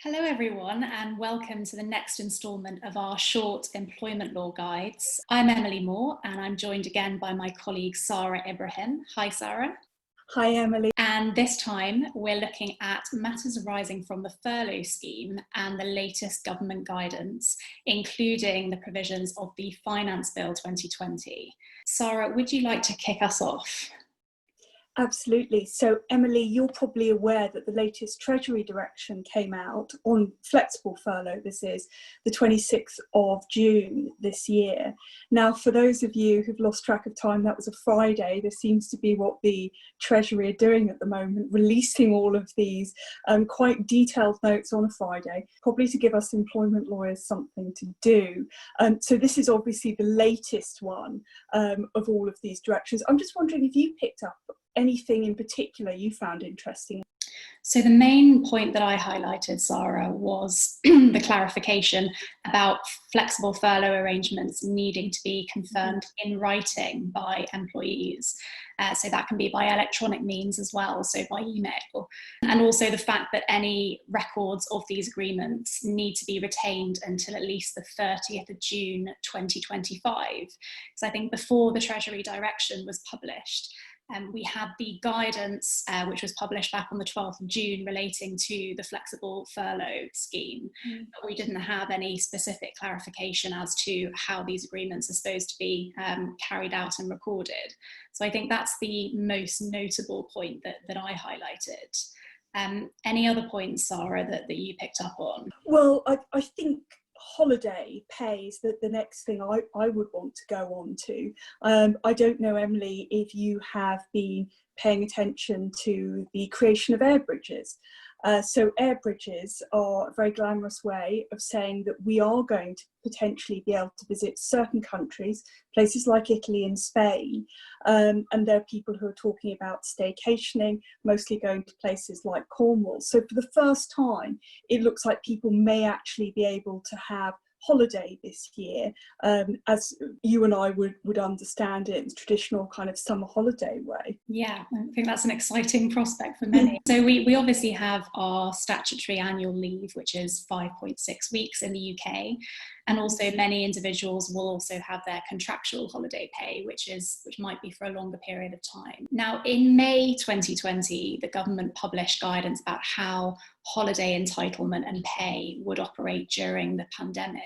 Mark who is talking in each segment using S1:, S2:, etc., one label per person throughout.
S1: Hello everyone and welcome to the next instalment of our short employment law guides. I'm Emily Moore and I'm joined again by my colleague Sara Ibrahim. Hi Sara.
S2: Hi Emily.
S1: And this time we're looking at matters arising from the furlough scheme and the latest government guidance, including the provisions of the Finance Bill 2020. Sara, would you like to kick us off?
S2: Absolutely. So Emily, you're probably aware that the latest Treasury direction came out on flexible furlough. This is the 26th of June this year. Now, for those of you who've lost track of time, that was a Friday. This seems to be what the Treasury are doing at the moment, releasing all of these quite detailed notes on a Friday, probably to give us employment lawyers something to do. So this is obviously the latest one of all of these directions. I'm just wondering if you picked up anything in particular you found interesting.
S1: So the main point that I highlighted, Sara, was the clarification about flexible furlough arrangements needing to be confirmed in writing by employees. So that can be by electronic means as well, so by email. And also the fact that any records of these agreements need to be retained until at least the 30th of June 2025. Because I think before the Treasury direction was published, we had the guidance, which was published back on the 12th of June relating to the flexible furlough scheme. But we didn't have any specific clarification as to how these agreements are supposed to be carried out and recorded. So I think that's the most notable point that I highlighted. Any other points, Sara, that you picked up on?
S2: Well, I think holiday pay is the next thing I would want to go on to. I don't know, Emily, if you have been paying attention to the creation of air bridges. So air bridges are a very glamorous way of saying that we are going to potentially be able to visit certain countries, places like Italy and Spain, and there are people who are talking about staycationing, mostly going to places like Cornwall. So for the first time, it looks like people may actually be able to have holiday this year, as you and I would understand it, in the traditional kind of summer holiday way.
S1: Yeah, I think that's an exciting prospect for many. So we obviously have our statutory annual leave, which is 5.6 weeks in the UK. And also many individuals will also have their contractual holiday pay, which might be for a longer period of time. Now, in May 2020, the government published guidance about how holiday entitlement and pay would operate during the pandemic.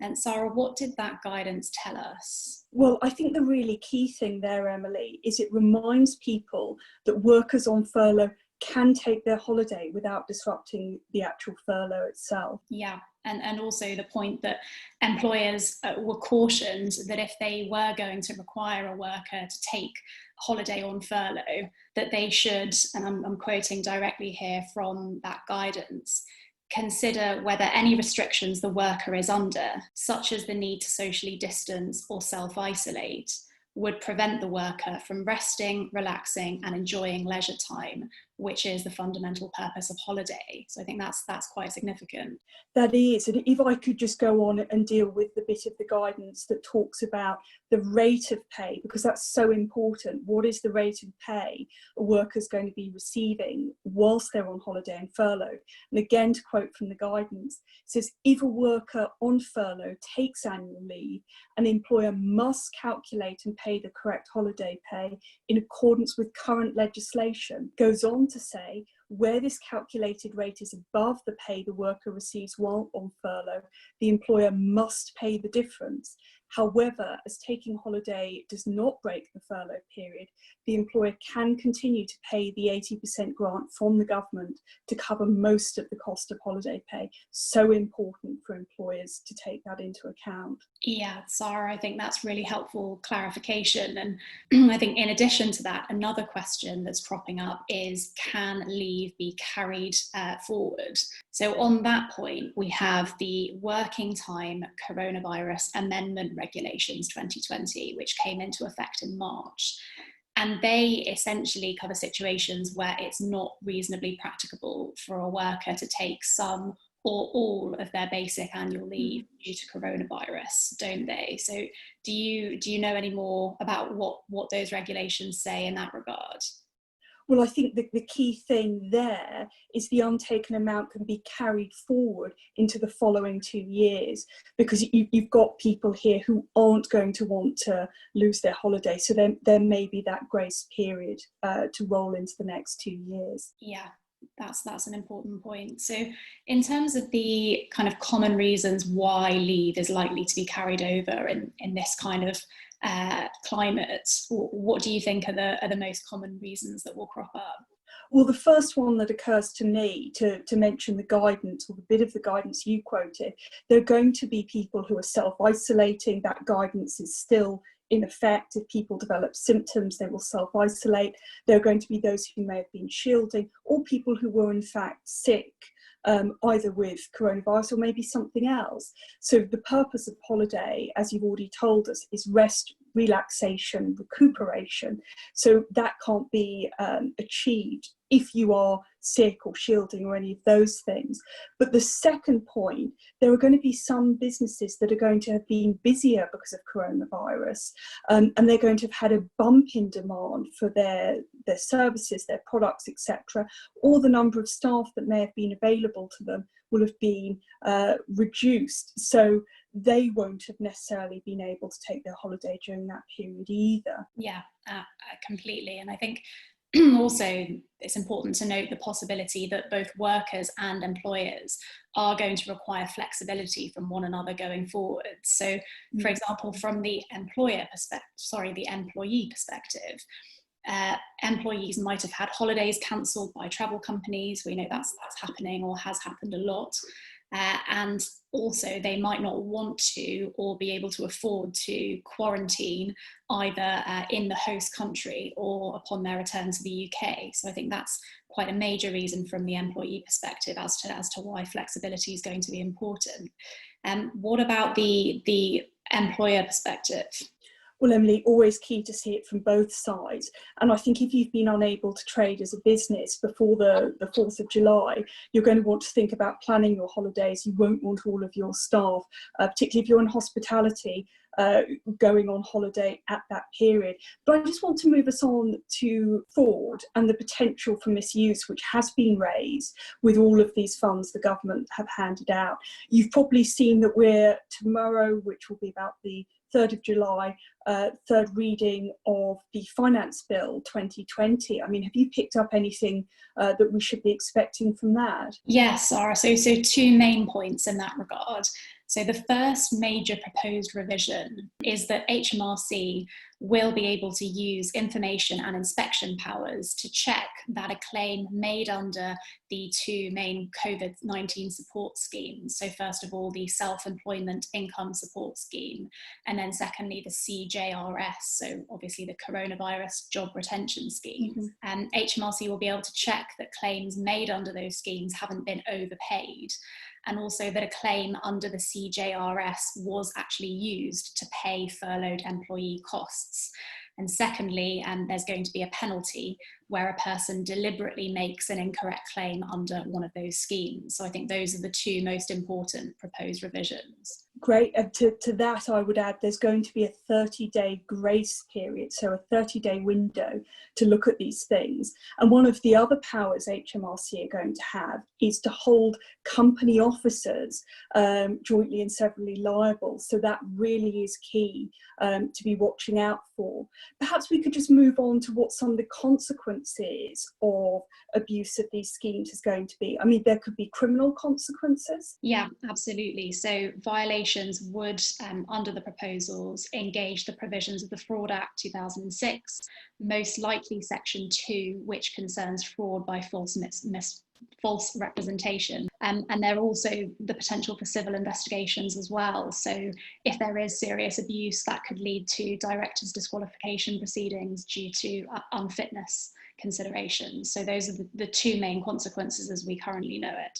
S1: And Sara, what did that guidance tell us?
S2: Well, I think the really key thing there, Emily, is it reminds people that workers on furlough can take their holiday without disrupting the actual furlough itself.
S1: Yeah, and also the point that employers were cautioned that if they were going to require a worker to take holiday on furlough, that they should, and I'm quoting directly here from that guidance, consider whether any restrictions the worker is under, such as the need to socially distance or self-isolate, would prevent the worker from resting, relaxing, and enjoying leisure time, which is the fundamental purpose of holiday. So I think that's quite significant.
S2: That is, and if I could just go on and deal with the bit of the guidance that talks about the rate of pay, because that's so important. What is the rate of pay a worker's going to be receiving whilst they're on holiday and furlough? And again, to quote from the guidance, it says, if a worker on furlough takes annual leave, an employer must calculate and pay the correct holiday pay in accordance with current legislation. Goes on to say, where this calculated rate is above the pay the worker receives while on furlough, the employer must pay the difference. However, as taking holiday does not break the furlough period, the employer can continue to pay the 80% grant from the government to cover most of the cost of holiday pay. So important for employers to take that into account.
S1: Yeah, Sara, I think that's really helpful clarification. And I think in addition to that, another question that's cropping up is, can leave be carried forward? So on that point, we have the Working Time Coronavirus Amendment Regulations 2020, which came into effect in March. And they essentially cover situations where it's not reasonably practicable for a worker to take some or all of their basic annual leave due to coronavirus, don't they? So do you know any more about what those regulations say in that regard?
S2: Well, I think the key thing there is the untaken amount can be carried forward into the following 2 years, because you've got people here who aren't going to want to lose their holiday. So there may be that grace period to roll into the next 2 years.
S1: Yeah, that's an important point. So in terms of the kind of common reasons why leave is likely to be carried over in this kind of climate, what do you think are the most common reasons that will crop up?
S2: Well, the first one that occurs to me to mention the guidance, or the bit of the guidance you quoted, there are going to be people who are self-isolating. That guidance is still in effect. If people develop symptoms, they will self-isolate. There are going to be those who may have been shielding, or people who were in fact sick, either with coronavirus or maybe something else. So the purpose of holiday, as you've already told us, is rest, relaxation, recuperation. So that can't be achieved if you are sick or shielding or any of those things. But the second point, there are going to be some businesses that are going to have been busier because of coronavirus, and they're going to have had a bump in demand for their services, their products, etc. Or the number of staff that may have been available to them will have been reduced. So they won't have necessarily been able to take their holiday during that period either.
S1: Yeah, completely. And I think also it's important to note the possibility that both workers and employers are going to require flexibility from one another going forward. So, for example, from the employee perspective, employees might have had holidays cancelled by travel companies. We know that's happening or has happened a lot. And also they might not want to or be able to afford to quarantine either in the host country or upon their return to the UK. So I think that's quite a major reason from the employee perspective as to why flexibility is going to be important. What about the employer perspective?
S2: Well, Emily, always key to see it from both sides. And I think if you've been unable to trade as a business before the 4th of July, you're going to want to think about planning your holidays. You won't want all of your staff, particularly if you're in hospitality, going on holiday at that period. But I just want to move us on to fraud and the potential for misuse, which has been raised with all of these funds the government have handed out. You've probably seen that we're tomorrow, which will be about the 3rd of July, third reading of the Finance Bill 2020. I mean, have you picked up anything that we should be expecting from that?
S1: Yes, Sara. So two main points in that regard. So the first major proposed revision is that HMRC will be able to use information and inspection powers to check that a claim made under the two main COVID-19 support schemes. So first of all, the Self-Employment Income Support Scheme, and then secondly, the CJRS, so obviously the Coronavirus Job Retention Scheme. HMRC will be able to check that claims made under those schemes haven't been overpaid, and also that a claim under the CJRS was actually used to pay furloughed employee costs. And secondly, there's going to be a penalty where a person deliberately makes an incorrect claim under one of those schemes. So I think those are the two most important proposed revisions.
S2: Great. And to that, I would add there's going to be a 30-day grace period, so a 30-day window to look at these things. And one of the other powers HMRC are going to have is to hold company officers jointly and severally liable. So that really is key to be watching out for. Perhaps we could just move on to what some of the consequences of abuse of these schemes is going to be. I mean, there could be criminal consequences.
S1: Yeah, absolutely. So violations would, under the proposals, engage the provisions of the Fraud Act 2006, most likely Section 2, which concerns fraud by false representation. And there are also the potential for civil investigations as well. So if there is serious abuse, that could lead to directors' disqualification proceedings due to unfitness considerations. So those are the two main consequences as we currently know it.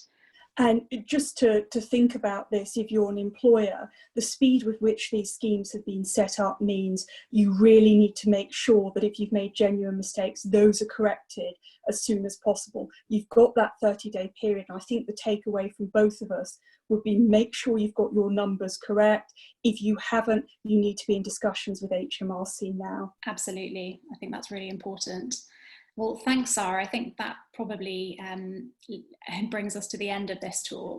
S2: And just to think about this, if you're an employer, the speed with which these schemes have been set up means you really need to make sure that if you've made genuine mistakes, those are corrected as soon as possible. You've got that 30-day period. And I think the takeaway from both of us would be make sure you've got your numbers correct. If you haven't, you need to be in discussions with HMRC now.
S1: Absolutely. I think that's really important. Well, thanks, Sara. I think that probably brings us to the end of this talk.